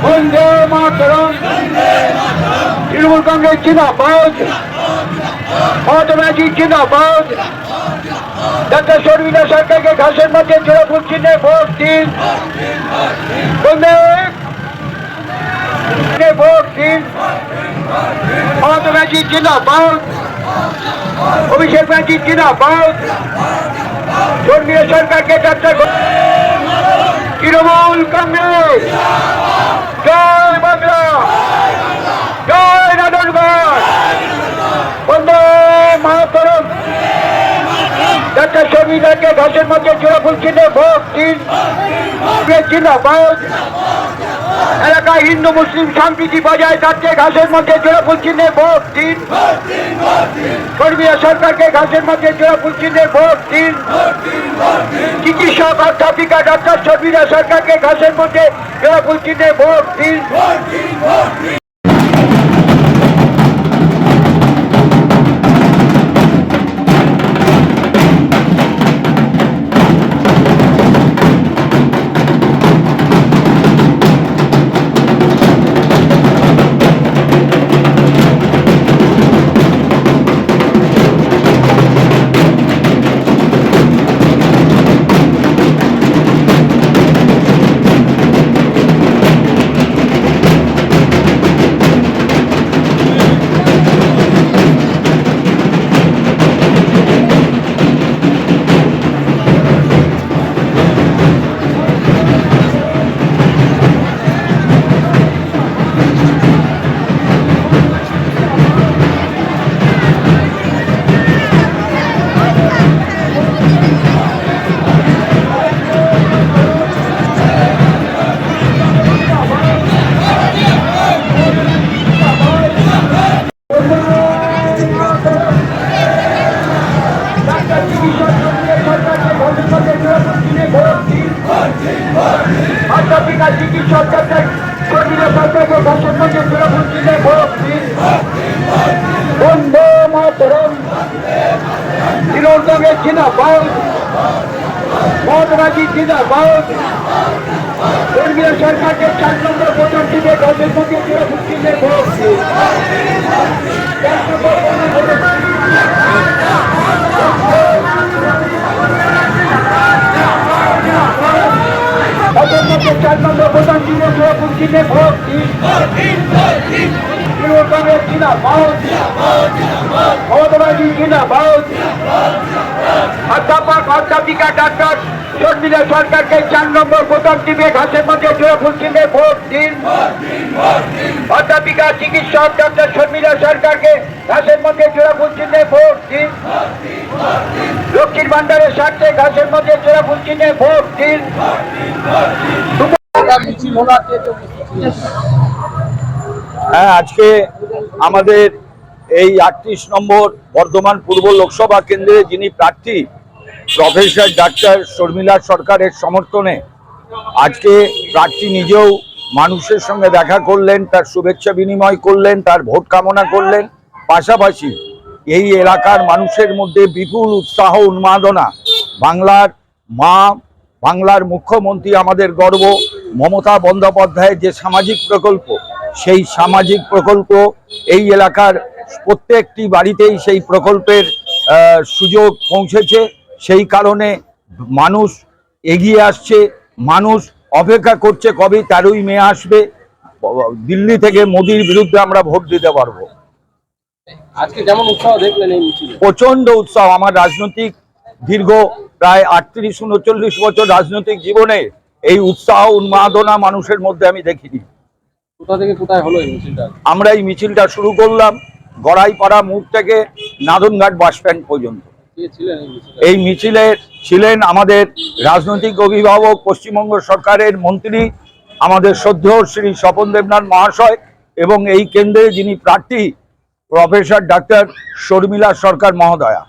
বন্দে মাতরম। তৃণমূল কংগ্রেস জিন্দাবাদ, মমতা ব্যানার্জি জিন্দাবাদ। ডক্টর শর্মিলা সরকারকে ঘাসের মধ্যে জোড়া ফুল চিহ্নে ভোট দিন। বন্দে ভোট দিন। মমতা ব্যানার্জি জিন্দাবাদ, অভিষেক ব্যানার্জি জিন্দাবাদ। শর্মিলা সরকারকে ডক্টর তৃণমূল কংগ্রেস জয় বাংলা, জয় নারায়ণগঞ্জ, বন্দে মাতরম। ডক্টর শর্মিলাকে ঘাসের মধ্যে জোড়া ফুল চিহ্নে ভোট দিন। জিন্দাবাদ। এলাকায় হিন্দু মুসলিম সম্প্রীতি বজায় থাকতে ঘাসের মধ্যে জোড়া ফুল চিহ্নে ভোট দিন। শর্মিলা সরকারকে ঘাসের মধ্যে জোড়া ফুল চিহ্নে ভোট দিন। চিকিৎসক অধ্যাপিকা ডক্টর শর্মিলা সরকারকে ঘাসের মধ্যে জোড়া ফুল চিহ্নে ভোট দিন। অধ্যাপিকা চিকিৎসক ডক্টর শর্মিলা সরকারকে ঘাসের মধ্যে জোড়া ফুল চিহ্নে ভোট দিন। বন্দে মাতরম। তৃণমূল কংগ্রেস জিন্দাবাদ, মমতা ব্যানার্জি জিন্দাবাদ। শর্মিলা সরকারকে 4 নম্বর ভোটার দিকে ঘাসের মধ্যে জোড়া ফুল চিহ্নে ভোট দিন। চার নম্বর ভোটার দিনে জোড়া ফুল চিহ্নে ভোট দিন। তৃণমূল কংগ্রেস জিন্দাবাদ, মমতা ব্যানার্জি জিন্দাবাদ। অধ্যাপক অধ্যাপিকা ডক্টর শর্মিলা সরকারকে 4 নম্বর ভোটার দিবে ঘাসের মধ্যে জোড়া ফুল চিহ্নে ভোট দিন। অধ্যাপিকা চিকিৎসক ডক্টর শর্মিলা সরকারকে ঘাসের মধ্যে জোড়া ফুল চিহ্নে ভোট দিন। লক্ষ্মীর ভান্ডারের স্বার্থে ঘাসের মধ্যে জোড়া ফুল চিহ্নে ভোট দিন। হ্যাঁ, আজকে আমাদের এই 38 নম্বর বর্ধমান পূর্ব লোকসভা কেন্দ্রে যিনি প্রার্থী প্রফেসর ডাক্তার শর্মিলা সরকারের সমর্থনে আজকে প্রার্থী নিজেও মানুষের সঙ্গে দেখা করলেন, তার শুভেচ্ছা বিনিময় করলেন, তার ভোট কামনা করলেন। পাশাপাশি এই এলাকার মানুষের মধ্যে বিপুল উৎসাহ উন্মাদনা। বাংলার মা, বাংলার মুখ্যমন্ত্রী আমাদের গর্ব, মমতা বন্দ্যোপাধ্যায়ের যে সামাজিক প্রকল্প, সেই সামাজিক প্রকল্প এই এলাকার প্রত্যেকটি বাড়িতেই সেই প্রকল্পের সুযোগ পৌঁছেছে। সেই কারণে মানুষ এগিয়ে আসছে, মানুষ অপেক্ষা করছে কবে 13ই মে আসবে, দিল্লি থেকে মোদির বিরুদ্ধে আমরা ভোট দিতে পারবো। আজকে যেমন উৎসাহ দেখলেন এই মিছিলে, প্রচন্ড উৎসাহ। আমার রাজনৈতিক দীর্ঘ প্রায় 38-39 বছর রাজনৈতিক জীবনে এই উৎসাহ উন্মাদনা মানুষের মধ্যে আমি দেখিনি। কোথা থেকে কোথায় হলো এই মিছিলটা? আমরা এই মিছিলটা শুরু করলাম গড়াইপাড়া মোড় থেকে নাদনঘাট বাস স্ট্যান্ড পর্যন্ত। এই মিছিলে ছিলেন আমাদের রাজনৈতিক অভিভাবক, পশ্চিমবঙ্গ সরকারের মন্ত্রী, আমাদের শ্রদ্ধেয় শ্রী স্বপন দেবনাথ মহাশয়, এবং এই কেন্দ্রে যিনি প্রার্থী প্রফেসর ডাক্তার শর্মিলা সরকার মহোদয়া।